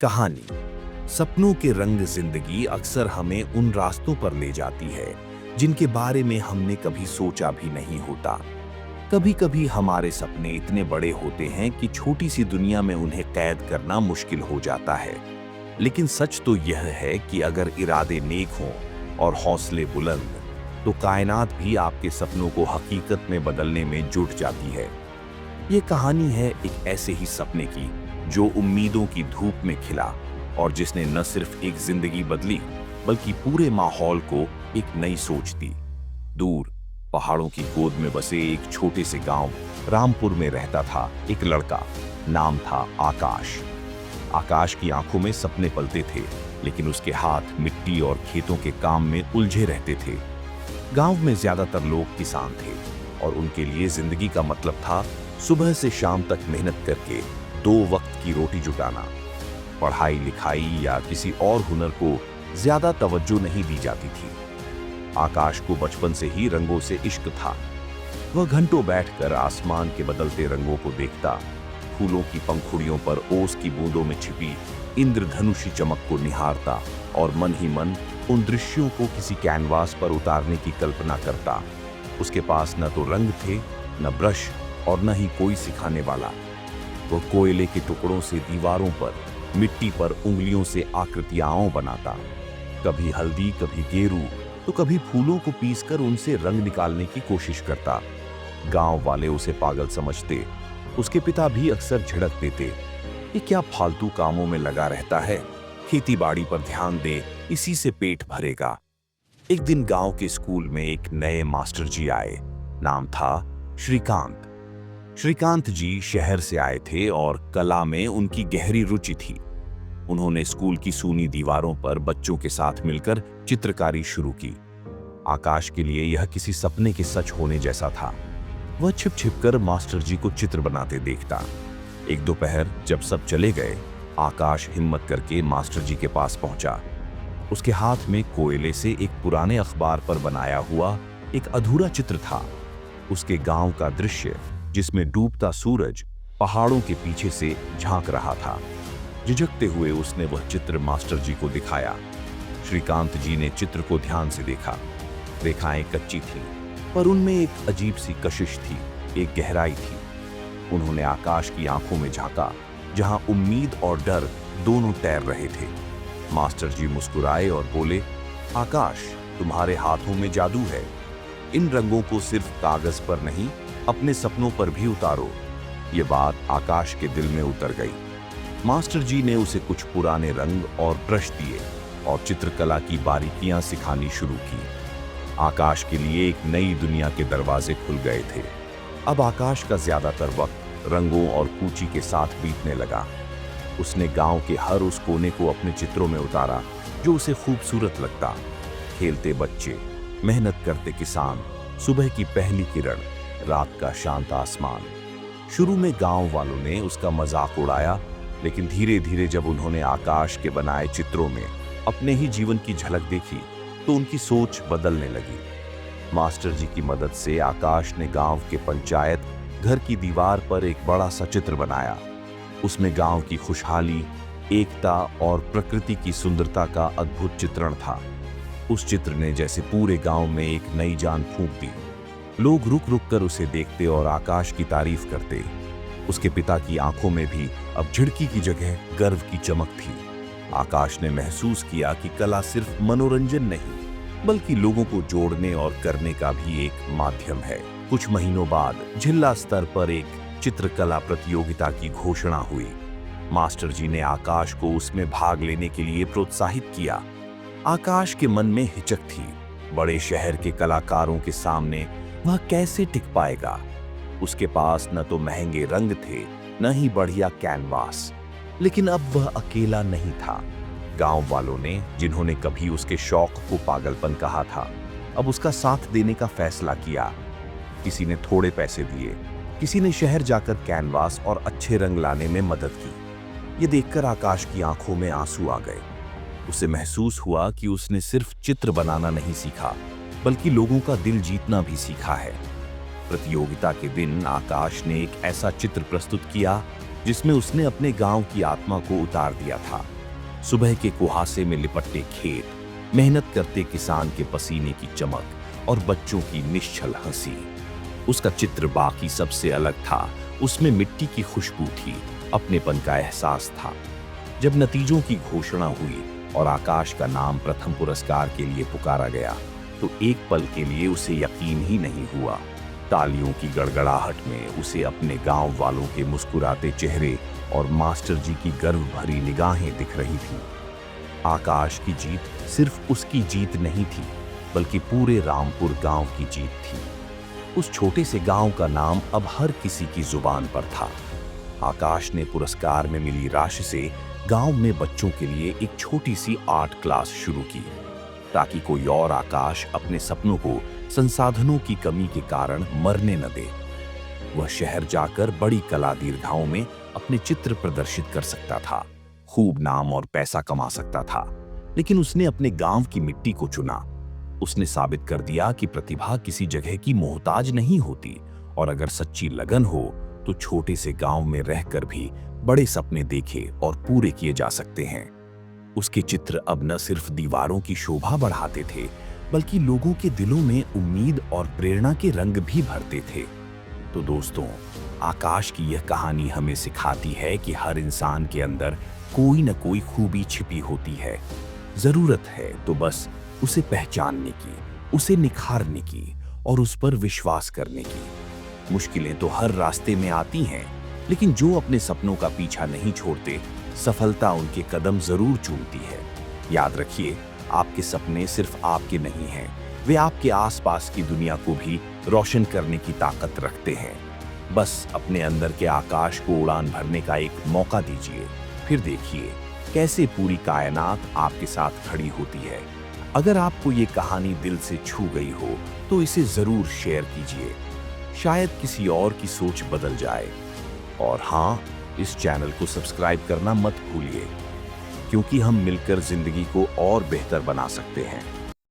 कहानी। सपनों के रंग जिंदगी अक्सर हमें उन रास्तों पर ले जाती है जिनके बारे में हमने कभी सोचा भी नहीं होता। कभी कभी हमारे सपने इतने बड़े होते हैं कि छोटी सी दुनिया में उन्हें कैद करना मुश्किल हो जाता है। लेकिन सच तो यह है कि अगर इरादे नेक हों और हौसले बुलंद, तो कायनात भी आपके सपनों को हकीकत में बदलने में जुट जाती है। ये कहानी है एक ऐसे ही सपने की जो उम्मीदों की धूप में खिला और जिसने न सिर्फ एक जिंदगी बदली बल्कि पूरे माहौल को एक नई सोच दी। दूर पहाड़ों की गोद में बसे एक छोटे से गांव रामपुर में रहता था एक लड़का। नाम था आकाश। आकाश की आंखों में सपने पलते थे, लेकिन उसके हाथ मिट्टी और खेतों के काम में उलझे रहते थे। गांव में ज्यादातर लोग किसान थे और उनके लिए जिंदगी का मतलब था सुबह से शाम तक मेहनत करके 2 वक्त की रोटी जुटाना। पढ़ाई लिखाई या किसी और हुनर को ज्यादा तवज्जो नहीं दी जाती थी। आकाश को बचपन से ही रंगों से इश्क था। वह घंटों बैठकर आसमान के बदलते रंगों को देखता, फूलों की पंखुड़ियों पर ओस की बूंदों में छिपी इंद्रधनुषी चमक को निहारता और मन ही मन उन दृश्यों को किसी कैनवास पर उतारने की कल्पना करता। उसके पास न तो रंग थे, न ब्रश और न ही कोई सिखाने वाला। वह कोयले के टुकड़ों से दीवारों पर, मिट्टी पर उंगलियों से आकृतियां बनाता। कभी हल्दी, कभी गेरू, तो कभी फूलों को पीसकर उनसे रंग निकालने की कोशिश करता। गांव वाले उसे पागल समझते। उसके पिता भी अक्सर झिड़क देते, ये क्या फालतू कामों में लगा रहता है, खेती बाड़ी पर ध्यान दे, इसी से पेट भरेगा। एक दिन गांव के स्कूल में एक नए मास्टर जी आए। नाम था श्रीकांत। श्रीकांत जी शहर से आए थे और कला में उनकी गहरी रुचि थी। उन्होंने स्कूल की सूनी दीवारों पर बच्चों के साथ मिलकर चित्रकारी शुरू की। आकाश के लिए यह किसी सपने के सच होने जैसा था। वह छिप छिप कर मास्टर जी को चित्र बनाते देखता। एक दोपहर जब सब चले गए, आकाश हिम्मत करके मास्टर जी के पास पहुंचा। उसके हाथ में कोयले से एक पुराने अखबार पर बनाया हुआ एक अधूरा चित्र था। उसके गांव का दृश्य, जिसमें डूबता सूरज पहाड़ों के पीछे से झांक रहा था। झिझकते हुए उसने वह चित्र मास्टर जी को दिखाया। श्रीकांत जी ने चित्र को ध्यान से देखा। रेखाएं कच्ची थीं, पर उनमें एक अजीब सी कशिश थी, एक गहराई थी। उन्होंने आकाश की आंखों में झांका, जहां उम्मीद और डर दोनों तैर रहे थे। मास्टर जी मुस्कुराए और बोले, आकाश, तुम्हारे हाथों में जादू है। इन रंगों को सिर्फ कागज पर नहीं, अपने सपनों पर भी उतारो। ये बात आकाश के दिल में उतर गई। मास्टर जी ने उसे कुछ पुराने रंग और ब्रश दिए और चित्रकला की बारीकियां सिखानी शुरू की। आकाश के लिए एक नई दुनिया के दरवाजे खुल गए थे। अब आकाश का ज्यादातर वक्त रंगों और कूची के साथ बीतने लगा। उसने गांव के हर उस कोने को अपने चित्रों में उतारा जो उसे खूबसूरत लगता। खेलते बच्चे, मेहनत करते किसान, सुबह की पहली किरण, रात का शांत आसमान। शुरू में गांव वालों ने उसका मजाक उड़ाया, लेकिन धीरे धीरे जब उन्होंने आकाश के बनाए चित्रों में अपने ही जीवन की झलक देखी, तो उनकी सोच बदलने लगी। मास्टर जी की मदद से आकाश ने गांव के पंचायत घर की दीवार पर एक बड़ा सा चित्र बनाया। उसमें गांव की खुशहाली, एकता और प्रकृति की सुंदरता का अद्भुत चित्रण था। उस चित्र ने जैसे पूरे गांव में एक नई जान फूंक दी। लोग रुक रुक कर उसे देखते और आकाश की तारीफ करते। उसके पिता की आंखों में भी अब झिड़की की जगह गर्व की चमक थी। आकाश ने महसूस किया कि कला सिर्फ मनोरंजन नहीं, बल्कि लोगों को जोड़ने और करने का भी एक माध्यम है। कुछ महीनों बाद जिला स्तर पर एक चित्रकला प्रतियोगिता की घोषणा हुई। मास्टर जी ने आकाश को उसमें भाग लेने के लिए प्रोत्साहित किया। आकाश के मन में हिचक थी, बड़े शहर के कलाकारों के सामने वह कैसे टिक पाएगा। उसके पास न तो महंगे रंग थे, न ही बढ़िया कैनवास। लेकिन अब वह अकेला नहीं था। गांव वालों ने, जिन्होंने कभी उसके शौक को पागलपन कहा था, अब उसका साथ देने का फैसला किया। किसी ने थोड़े पैसे दिए, किसी ने शहर जाकर कैनवास और अच्छे रंग लाने में मदद की। ये देखकर आकाश की आंखों में आंसू आ गए। उसे महसूस हुआ कि उसने सिर्फ चित्र बनाना नहीं सीखा, बल्कि लोगों का दिल जीतना भी सीखा है। प्रतियोगिता के दिन आकाश ने एक ऐसा चित्र प्रस्तुत किया जिसमें उसने अपने गांव की आत्मा को उतार दिया था। सुबह के कुहासे में लिपटते खेत, मेहनत करते किसान के पसीने की चमक और बच्चों की निश्चल हंसी। उसका चित्र बाकी सबसे अलग था। उसमें मिट्टी की खुशबू थी, अपनेपन का एहसास था। जब नतीजों की घोषणा हुई और आकाश का नाम प्रथम पुरस्कार के लिए पुकारा गया, तो एक पल के लिए उसे यकीन ही नहीं हुआ। तालियों की गड़गड़ाहट में उसे अपने गांव वालों के मुस्कुराते चेहरे और मास्टर जी की गर्व भरी निगाहें दिख रही थीं। आकाश की जीत सिर्फ उसकी जीत नहीं थी, बल्कि पूरे रामपुर गांव की जीत थी। उस छोटे से गांव का नाम अब हर किसी की जुबान पर था। आकाश ने पुरस्कार में मिली राशि से गांव में बच्चों के लिए एक छोटी सी आर्ट क्लास शुरू की, ताकि कोई और आकाश अपने सपनों को संसाधनों की कमी के कारण मरने न दे। वह शहर जाकर बड़ी कला दीर्घाओं में अपने चित्र प्रदर्शित कर सकता था, खूब नाम और पैसा कमा सकता था, लेकिन उसने अपने गांव की मिट्टी को चुना। उसने साबित कर दिया कि प्रतिभा किसी जगह की मोहताज नहीं होती, और अगर सच्ची लगन हो तो छोटे से गांव में रहकर भी बड़े सपने देखे और पूरे किए जा सकते हैं। उसके चित्र अब न सिर्फ दीवारों की शोभा बढ़ाते थे, बल्कि लोगों के दिलों में उम्मीद और प्रेरणा के रंग भी भरते थे। तो दोस्तों, आकाश की यह कहानी हमें सिखाती है कि हर इंसान के अंदर कोई न कोई खूबी छिपी होती है। जरूरत है तो बस उसे पहचानने की, उसे निखारने की और उस पर विश्वास करने की। मुश्किलें तो हर रास्ते में आती हैं, लेकिन जो अपने सपनों का पीछा नहीं छोड़ते, सफलता उनके कदम जरूर चूमती है। याद रखिए, आपके सपने सिर्फ आपके नहीं हैं, वे आपके आसपास की दुनिया को भी रोशन करने की ताकत रखते हैं। बस अपने अंदर के आकाश को उड़ान भरने का एक मौका दीजिए, फिर देखिए कैसे पूरी कायनात आपके साथ खड़ी होती है। अगर आपको ये कहानी दिल से छू गई हो तो इसे जरूर शेयर कीजिए, शायद किसी और की सोच बदल जाए। और हाँ, इस चैनल को सब्सक्राइब करना मत भूलिए, क्योंकि हम मिलकर जिंदगी को और बेहतर बना सकते हैं।